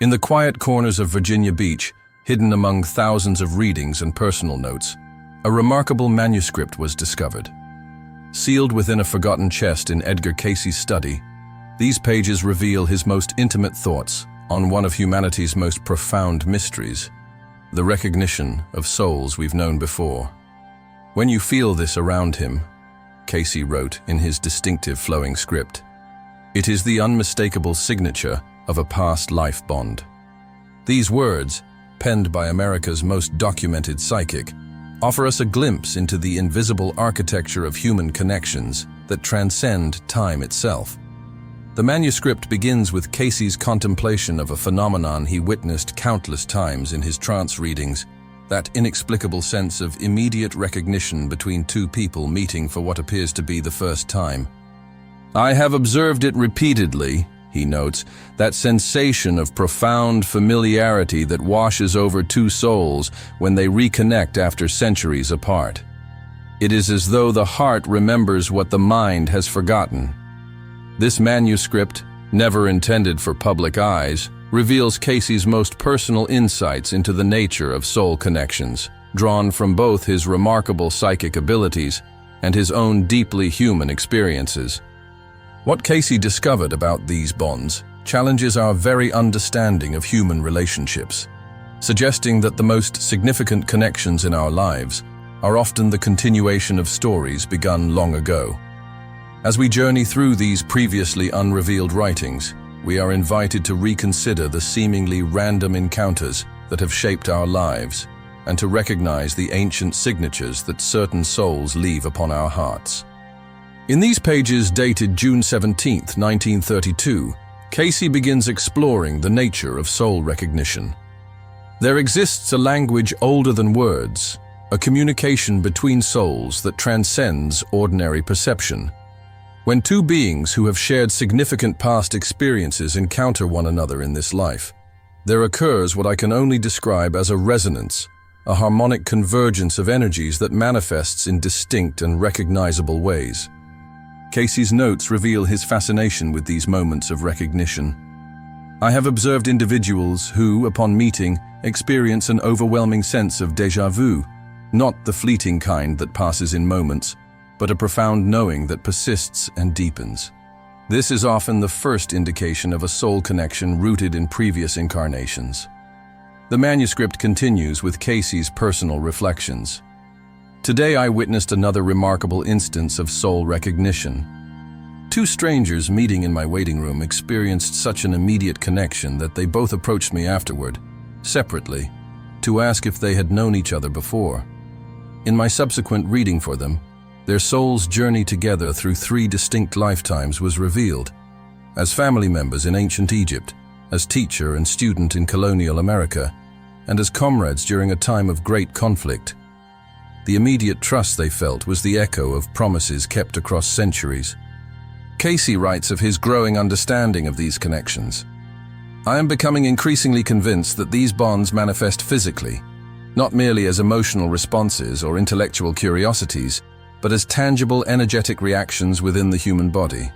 In the quiet corners of Virginia Beach, hidden among thousands of readings and personal notes, a remarkable manuscript was discovered. Sealed within a forgotten chest in Edgar Cayce's study, these pages reveal his most intimate thoughts on one of humanity's most profound mysteries, the recognition of souls we've known before. "When you feel this around him," Cayce wrote in his distinctive flowing script, "it is the unmistakable signature of a past life bond." These words, penned by America's most documented psychic, offer us a glimpse into the invisible architecture of human connections that transcend time itself. The manuscript begins with Cayce's contemplation of a phenomenon he witnessed countless times in his trance readings, that inexplicable sense of immediate recognition between two people meeting for what appears to be the first time. "I have observed it repeatedly," he notes, "that sensation of profound familiarity that washes over two souls when they reconnect after centuries apart. It is as though the heart remembers what the mind has forgotten." This manuscript, never intended for public eyes, reveals Cayce's most personal insights into the nature of soul connections, drawn from both his remarkable psychic abilities and his own deeply human experiences. What Cayce discovered about these bonds challenges our very understanding of human relationships, suggesting that the most significant connections in our lives are often the continuation of stories begun long ago. As we journey through these previously unrevealed writings, we are invited to reconsider the seemingly random encounters that have shaped our lives and to recognize the ancient signatures that certain souls leave upon our hearts. In these pages dated June 17, 1932, Cayce begins exploring the nature of soul recognition. There exists a language older than words, a communication between souls that transcends ordinary perception. When two beings who have shared significant past experiences encounter one another in this life, there occurs what I can only describe as a resonance, a harmonic convergence of energies that manifests in distinct and recognizable ways. Cayce's notes reveal his fascination with these moments of recognition. "I have observed individuals who, upon meeting, experience an overwhelming sense of déjà vu, not the fleeting kind that passes in moments, but a profound knowing that persists and deepens. This is often the first indication of a soul connection rooted in previous incarnations." The manuscript continues with Cayce's personal reflections. "Today I witnessed another remarkable instance of soul recognition. Two strangers meeting in my waiting room experienced such an immediate connection that they both approached me afterward, separately, to ask if they had known each other before. In my subsequent reading for them, their souls' journey together through 3 distinct lifetimes was revealed, as family members in ancient Egypt, as teacher and student in colonial America, and as comrades during a time of great conflict. The immediate trust they felt was the echo of promises kept across centuries." Cayce writes of his growing understanding of these connections. "I am becoming increasingly convinced that these bonds manifest physically, not merely as emotional responses or intellectual curiosities, but as tangible energetic reactions within the human body.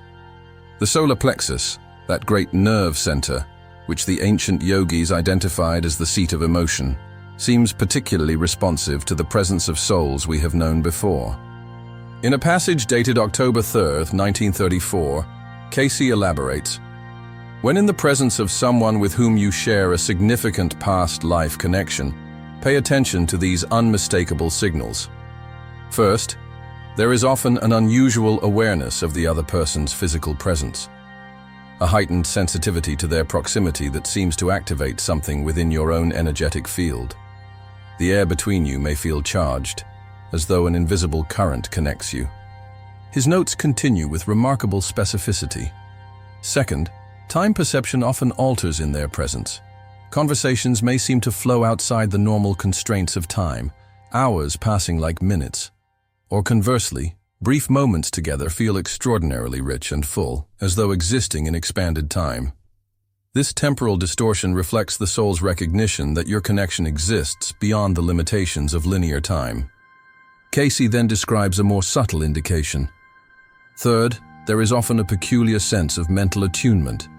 The solar plexus, that great nerve center, which the ancient yogis identified as the seat of emotion, seems particularly responsive to the presence of souls we have known before." In a passage dated October 3, 1934, Cayce elaborates, "When in the presence of someone with whom you share a significant past life connection, pay attention to these unmistakable signals. First, there is often an unusual awareness of the other person's physical presence, a heightened sensitivity to their proximity that seems to activate something within your own energetic field. The air between you may feel charged, as though an invisible current connects you." His notes continue with remarkable specificity. Second, time perception often alters in their presence. Conversations may seem to flow outside the normal constraints of time, hours passing like minutes. Or conversely, brief moments together feel extraordinarily rich and full, as though existing in expanded time. This temporal distortion reflects the soul's recognition that your connection exists beyond the limitations of linear time. Cayce then describes a more subtle indication. Third, there is often a peculiar sense of mental attunement,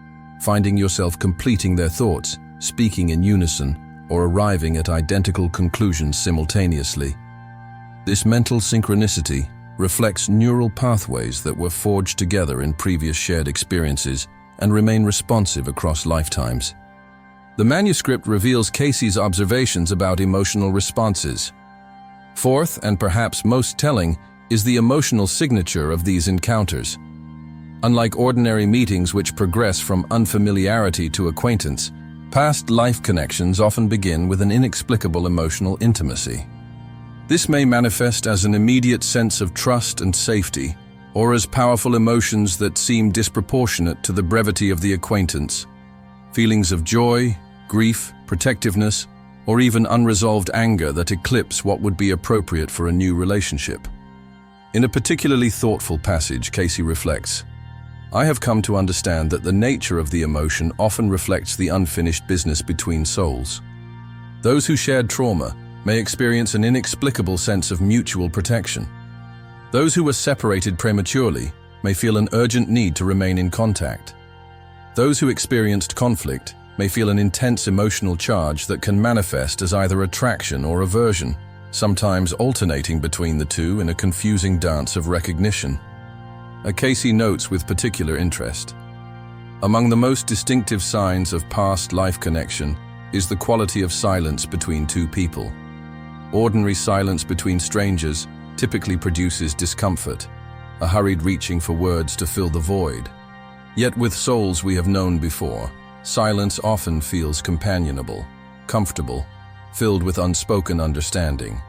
finding yourself completing their thoughts, speaking in unison, or arriving at identical conclusions simultaneously. This mental synchronicity reflects neural pathways that were forged together in previous shared experiences and remain responsive across lifetimes. The manuscript reveals Cayce's observations about emotional responses. Fourth, and perhaps most telling, is the emotional signature of these encounters. Unlike ordinary meetings which progress from unfamiliarity to acquaintance, past life connections often begin with an inexplicable emotional intimacy. This may manifest as an immediate sense of trust and safety, or as powerful emotions that seem disproportionate to the brevity of the acquaintance. Feelings of joy, grief, protectiveness, or even unresolved anger that eclipse what would be appropriate for a new relationship. In a particularly thoughtful passage, Cayce reflects, "I have come to understand that the nature of the emotion often reflects the unfinished business between souls. Those who shared trauma may experience an inexplicable sense of mutual protection. Those who were separated prematurely may feel an urgent need to remain in contact. Those who experienced conflict may feel an intense emotional charge that can manifest as either attraction or aversion, sometimes alternating between the two in a confusing dance of recognition." Cayce notes with particular interest, "Among the most distinctive signs of past life connection is the quality of silence between two people. Ordinary silence between strangers typically produces discomfort, a hurried reaching for words to fill the void. Yet with souls we have known before, silence often feels companionable, comfortable, filled with unspoken understanding.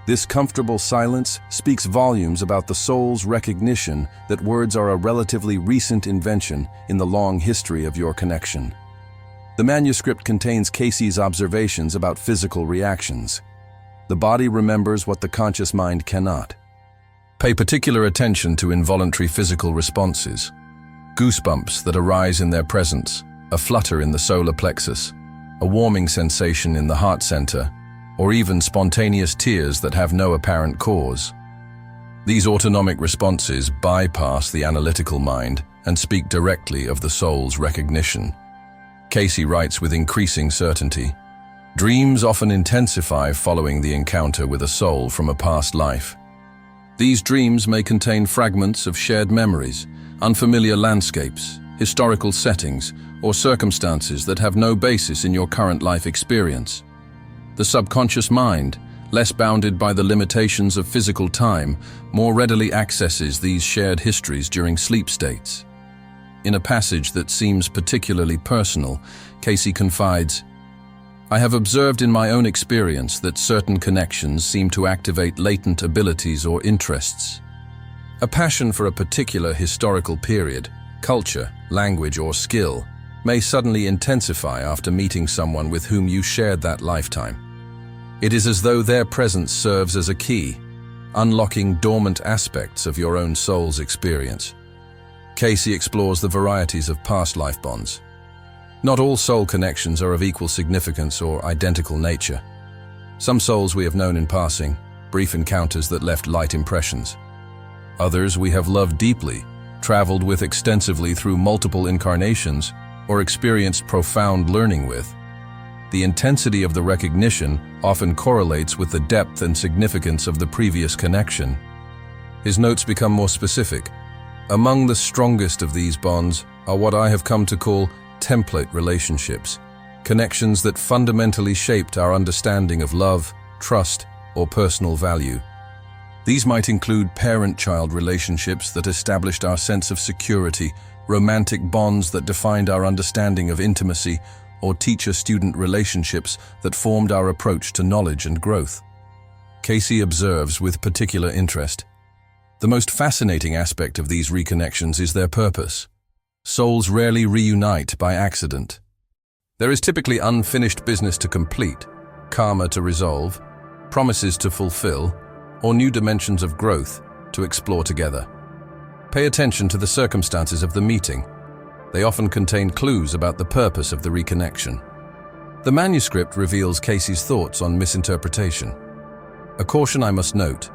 This comfortable silence speaks volumes about the soul's recognition that words are a relatively recent invention in the long history of your connection." The manuscript contains Cayce's observations about physical reactions. The body remembers what the conscious mind cannot. Pay particular attention to involuntary physical responses. Goosebumps that arise in their presence, a flutter in the solar plexus, a warming sensation in the heart center, or even spontaneous tears that have no apparent cause. These autonomic responses bypass the analytical mind and speak directly of the soul's recognition. Cayce writes with increasing certainty, "Dreams often intensify following the encounter with a soul from a past life. These dreams may contain fragments of shared memories, unfamiliar landscapes, historical settings, or circumstances that have no basis in your current life experience. The subconscious mind, less bounded by the limitations of physical time, more readily accesses these shared histories during sleep states." In a passage that seems particularly personal, Cayce confides, "I have observed in my own experience that certain connections seem to activate latent abilities or interests. A passion for a particular historical period, culture, language, or skill may suddenly intensify after meeting someone with whom you shared that lifetime. It is as though their presence serves as a key, unlocking dormant aspects of your own soul's experience." Cayce explores the varieties of past life bonds. Not all soul connections are of equal significance or identical nature. Some souls we have known in passing, brief encounters that left light impressions. Others we have loved deeply, traveled with extensively through multiple incarnations, or experienced profound learning with. The intensity of the recognition often correlates with the depth and significance of the previous connection. His notes become more specific. Among the strongest of these bonds are what I have come to call template relationships, connections that fundamentally shaped our understanding of love, trust, or personal value. These might include parent-child relationships that established our sense of security, romantic bonds that defined our understanding of intimacy, or teacher-student relationships that formed our approach to knowledge and growth. Cayce observes with particular interest, "The most fascinating aspect of these reconnections is their purpose. Souls rarely reunite by accident. There is typically unfinished business to complete, karma to resolve, promises to fulfill, or new dimensions of growth to explore together. Pay attention to the circumstances of the meeting. They often contain clues about the purpose of the reconnection." The manuscript reveals Cayce's thoughts on misinterpretation. A caution I must note: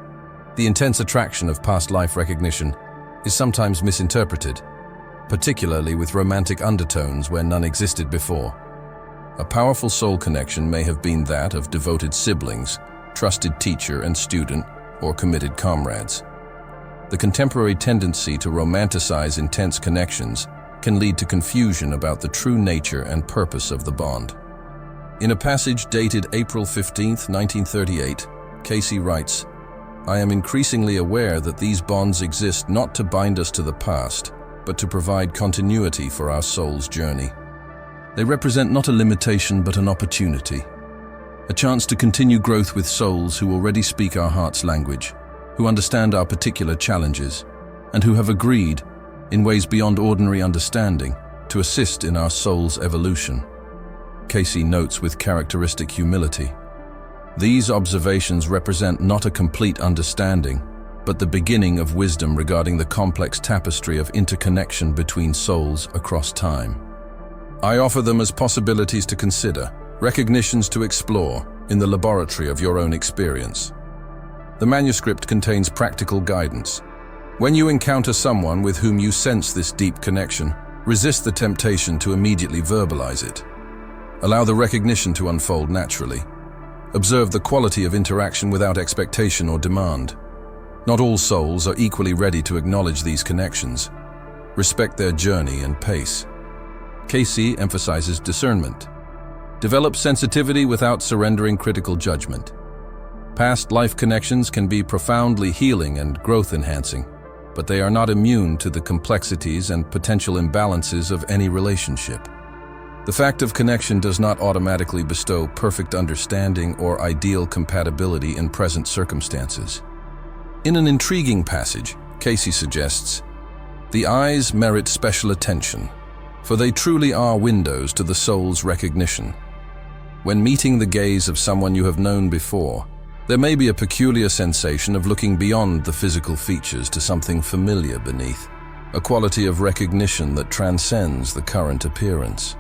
the intense attraction of past life recognition is sometimes misinterpreted, particularly with romantic undertones where none existed before. A powerful soul connection may have been that of devoted siblings, trusted teacher and student, or committed comrades. The contemporary tendency to romanticize intense connections can lead to confusion about the true nature and purpose of the bond. In a passage dated April 15, 1938, Cayce writes, "I am increasingly aware that these bonds exist not to bind us to the past, but to provide continuity for our soul's journey. They represent not a limitation but an opportunity, a chance to continue growth with souls who already speak our heart's language, who understand our particular challenges, and who have agreed, in ways beyond ordinary understanding, to assist in our soul's evolution." Cayce notes with characteristic humility, "These observations represent not a complete understanding, but the beginning of wisdom regarding the complex tapestry of interconnection between souls across time. I offer them as possibilities to consider, recognitions to explore, in the laboratory of your own experience." The manuscript contains practical guidance. When you encounter someone with whom you sense this deep connection, resist the temptation to immediately verbalize it. Allow the recognition to unfold naturally. Observe the quality of interaction without expectation or demand. Not all souls are equally ready to acknowledge these connections. Respect their journey and pace. Cayce emphasizes discernment. Develop sensitivity without surrendering critical judgment. Past life connections can be profoundly healing and growth-enhancing, but they are not immune to the complexities and potential imbalances of any relationship. The fact of connection does not automatically bestow perfect understanding or ideal compatibility in present circumstances. In an intriguing passage, Cayce suggests, "The eyes merit special attention, for they truly are windows to the soul's recognition. When meeting the gaze of someone you have known before, there may be a peculiar sensation of looking beyond the physical features to something familiar beneath, a quality of recognition that transcends the current appearance.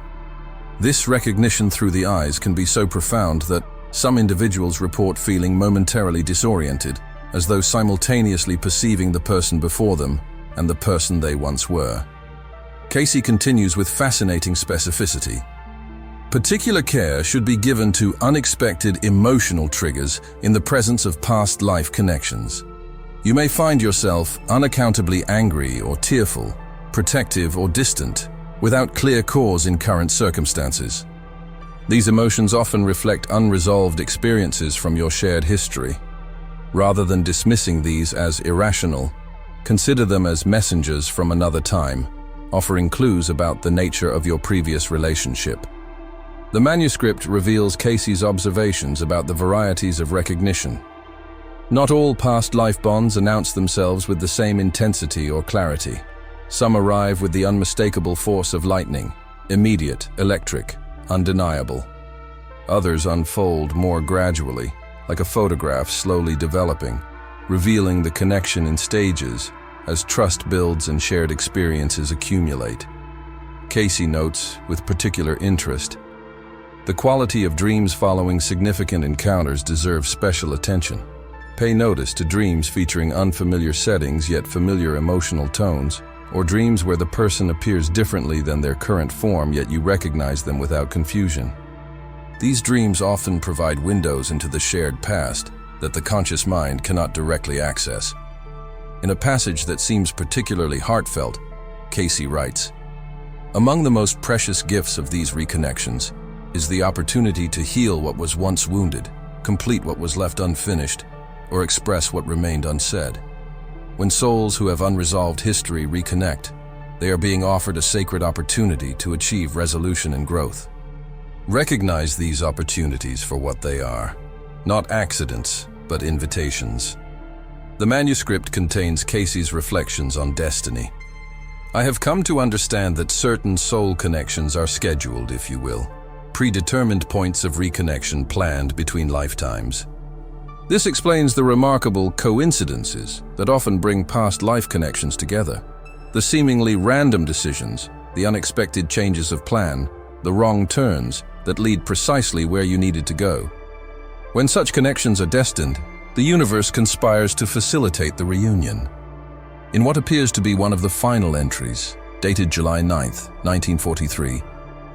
This recognition through the eyes can be so profound that some individuals report feeling momentarily disoriented, as though simultaneously perceiving the person before them and the person they once were." Cayce continues with fascinating specificity. "Particular care should be given to unexpected emotional triggers in the presence of past life connections. You may find yourself unaccountably angry or tearful, protective or distant, without clear cause in current circumstances. These emotions often reflect unresolved experiences from your shared history. Rather than dismissing these as irrational, consider them as messengers from another time, offering clues about the nature of your previous relationship." The manuscript reveals Cayce's observations about the varieties of recognition. Not all past life bonds announce themselves with the same intensity or clarity. Some arrive with the unmistakable force of lightning, immediate, electric, undeniable. Others unfold more gradually, like a photograph slowly developing, revealing the connection in stages as trust builds and shared experiences accumulate. Cayce notes, with particular interest, "The quality of dreams following significant encounters deserves special attention. Pay notice to dreams featuring unfamiliar settings yet familiar emotional tones, or dreams where the person appears differently than their current form yet you recognize them without confusion. These dreams often provide windows into the shared past that the conscious mind cannot directly access." In a passage that seems particularly heartfelt, Cayce writes, "Among the most precious gifts of these reconnections is the opportunity to heal what was once wounded, complete what was left unfinished, or express what remained unsaid. When souls who have unresolved history reconnect, they are being offered a sacred opportunity to achieve resolution and growth. Recognize these opportunities for what they are, not accidents, but invitations." The manuscript contains Cayce's reflections on destiny. "I have come to understand that certain soul connections are scheduled, if you will, predetermined points of reconnection planned between lifetimes. This explains the remarkable coincidences that often bring past life connections together, the seemingly random decisions, the unexpected changes of plan, the wrong turns that lead precisely where you needed to go. When such connections are destined, the universe conspires to facilitate the reunion." In what appears to be one of the final entries, dated July 9, 1943,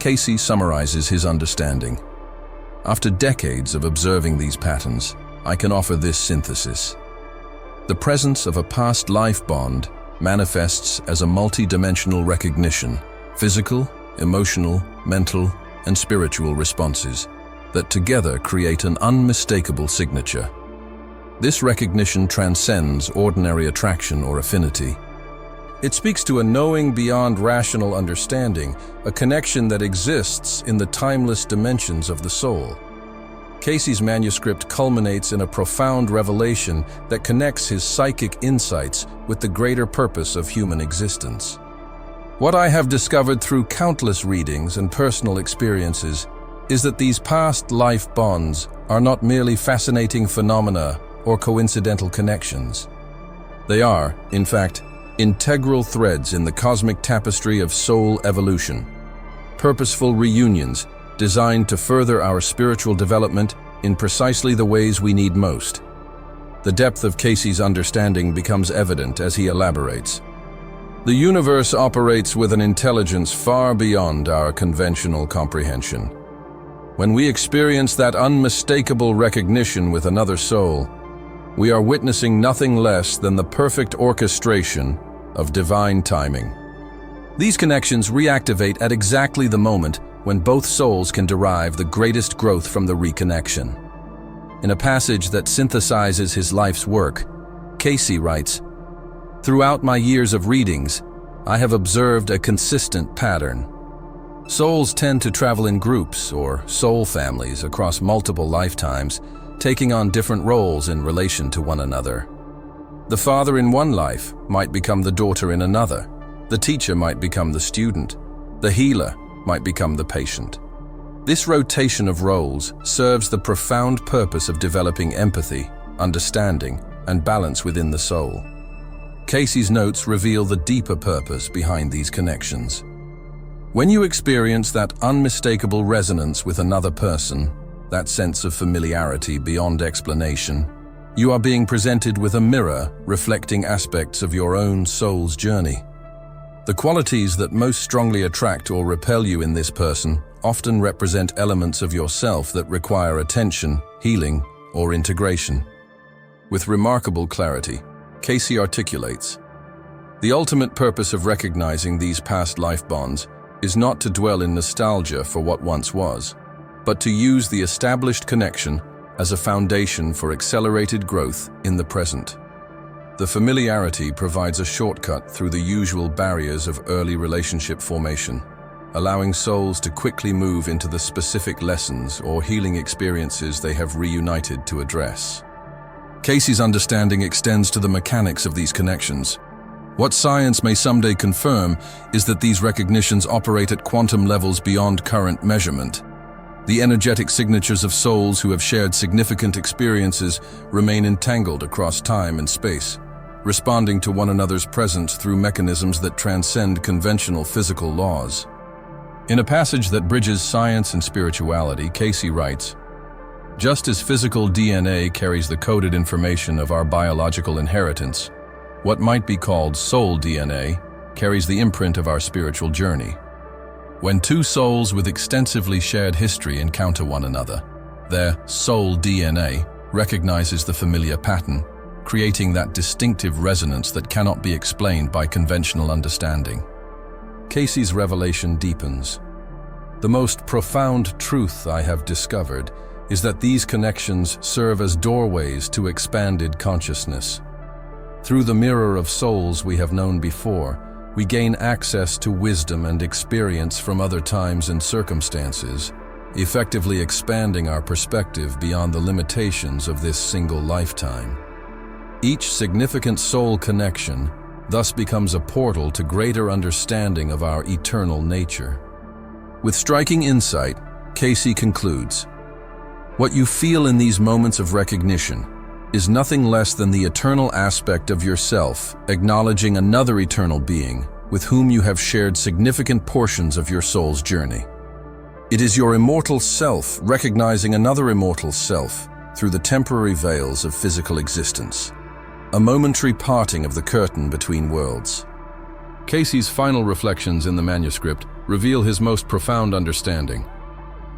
Cayce summarizes his understanding. After decades of observing these patterns, I can offer this synthesis. The presence of a past life bond manifests as a multi-dimensional recognition, physical, emotional, mental, and spiritual responses that together create an unmistakable signature. This recognition transcends ordinary attraction or affinity. It speaks to a knowing beyond rational understanding, a connection that exists in the timeless dimensions of the soul. Cayce's manuscript culminates in a profound revelation that connects his psychic insights with the greater purpose of human existence. What I have discovered through countless readings and personal experiences is that these past life bonds are not merely fascinating phenomena or coincidental connections. They are, in fact, integral threads in the cosmic tapestry of soul evolution, purposeful reunions designed to further our spiritual development in precisely the ways we need most. The depth of Cayce's understanding becomes evident as he elaborates. The universe operates with an intelligence far beyond our conventional comprehension. When we experience that unmistakable recognition with another soul, we are witnessing nothing less than the perfect orchestration of divine timing. These connections reactivate at exactly the moment when both souls can derive the greatest growth from the reconnection. In a passage that synthesizes his life's work, Cayce writes, "Throughout my years of readings, I have observed a consistent pattern. Souls tend to travel in groups or soul families across multiple lifetimes, taking on different roles in relation to one another. The father in one life might become the daughter in another. The teacher might become the student. The healer might become the patient. This rotation of roles serves the profound purpose of developing empathy, understanding, and balance within the soul." Cayce's notes reveal the deeper purpose behind these connections. When you experience that unmistakable resonance with another person, that sense of familiarity beyond explanation, you are being presented with a mirror reflecting aspects of your own soul's journey. The qualities that most strongly attract or repel you in this person often represent elements of yourself that require attention, healing, or integration. With remarkable clarity, Cayce articulates, "The ultimate purpose of recognizing these past life bonds is not to dwell in nostalgia for what once was, but to use the established connection as a foundation for accelerated growth in the present. The familiarity provides a shortcut through the usual barriers of early relationship formation, allowing souls to quickly move into the specific lessons or healing experiences they have reunited to address." Cayce's understanding extends to the mechanics of these connections. What science may someday confirm is that these recognitions operate at quantum levels beyond current measurement. The energetic signatures of souls who have shared significant experiences remain entangled across time and space, responding to one another's presence through mechanisms that transcend conventional physical laws. In a passage that bridges science and spirituality, Cayce writes, "Just as physical DNA carries the coded information of our biological inheritance, what might be called soul DNA carries the imprint of our spiritual journey. When two souls with extensively shared history encounter one another, their soul DNA recognizes the familiar pattern, creating that distinctive resonance that cannot be explained by conventional understanding." Cayce's revelation deepens. "The most profound truth I have discovered is that these connections serve as doorways to expanded consciousness. Through the mirror of souls we have known before, we gain access to wisdom and experience from other times and circumstances, effectively expanding our perspective beyond the limitations of this single lifetime. Each significant soul connection thus becomes a portal to greater understanding of our eternal nature." With striking insight, Cayce concludes, "What you feel in these moments of recognition is nothing less than the eternal aspect of yourself, acknowledging another eternal being with whom you have shared significant portions of your soul's journey. It is your immortal self recognizing another immortal self through the temporary veils of physical existence, a momentary parting of the curtain between worlds." Cayce's final reflections in the manuscript reveal his most profound understanding.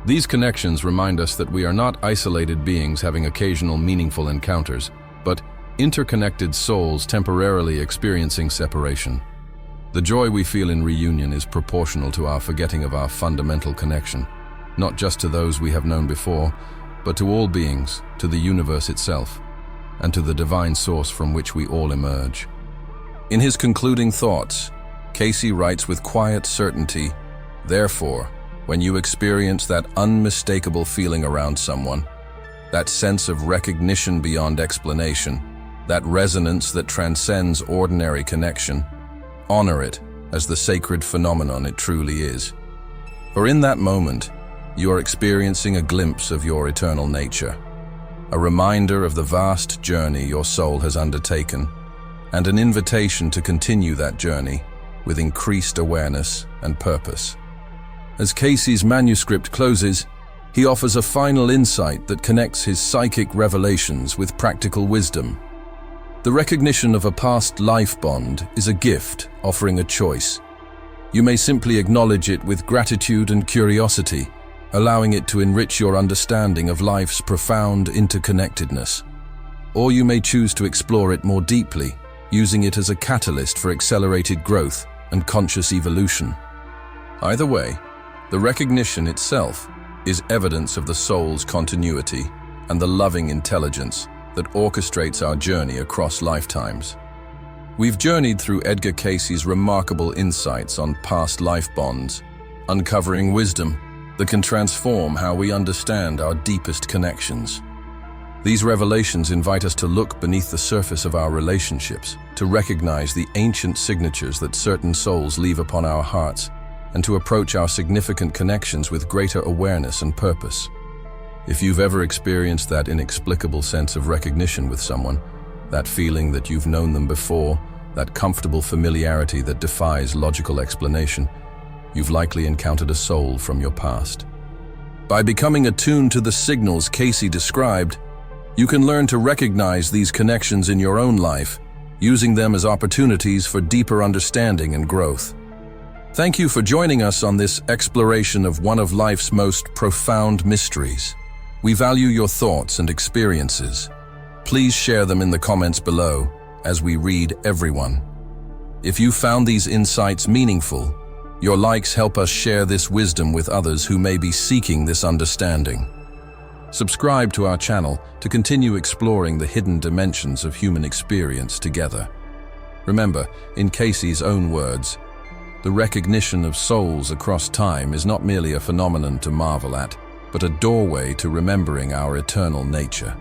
These connections remind us that we are not isolated beings having occasional meaningful encounters, but interconnected souls temporarily experiencing separation. The joy we feel in reunion is proportional to our forgetting of our fundamental connection, not just to those we have known before, but to all beings, to the universe itself, and to the divine source from which we all emerge. In his concluding thoughts, Cayce writes with quiet certainty, "Therefore, when you experience that unmistakable feeling around someone, that sense of recognition beyond explanation, that resonance that transcends ordinary connection, honor it as the sacred phenomenon it truly is. For in that moment, you are experiencing a glimpse of your eternal nature, a reminder of the vast journey your soul has undertaken, and an invitation to continue that journey with increased awareness and purpose." As Cayce's manuscript closes, he offers a final insight that connects his psychic revelations with practical wisdom. The recognition of a past life bond is a gift offering a choice. You may simply acknowledge it with gratitude and curiosity, allowing it to enrich your understanding of life's profound interconnectedness. Or you may choose to explore it more deeply, using it as a catalyst for accelerated growth and conscious evolution. Either way, the recognition itself is evidence of the soul's continuity and the loving intelligence that orchestrates our journey across lifetimes. We've journeyed through Edgar Cayce's remarkable insights on past life bonds, uncovering wisdom that can transform how we understand our deepest connections. These revelations invite us to look beneath the surface of our relationships, to recognize the ancient signatures that certain souls leave upon our hearts, and to approach our significant connections with greater awareness and purpose. If you've ever experienced that inexplicable sense of recognition with someone, that feeling that you've known them before, that comfortable familiarity that defies logical explanation, you've likely encountered a soul from your past. By becoming attuned to the signals Cayce described, you can learn to recognize these connections in your own life, using them as opportunities for deeper understanding and growth. Thank you for joining us on this exploration of one of life's most profound mysteries. We value your thoughts and experiences. Please share them in the comments below, as we read every one. If you found these insights meaningful, your likes help us share this wisdom with others who may be seeking this understanding. Subscribe to our channel to continue exploring the hidden dimensions of human experience together. Remember, in Cayce's own words, the recognition of souls across time is not merely a phenomenon to marvel at, but a doorway to remembering our eternal nature.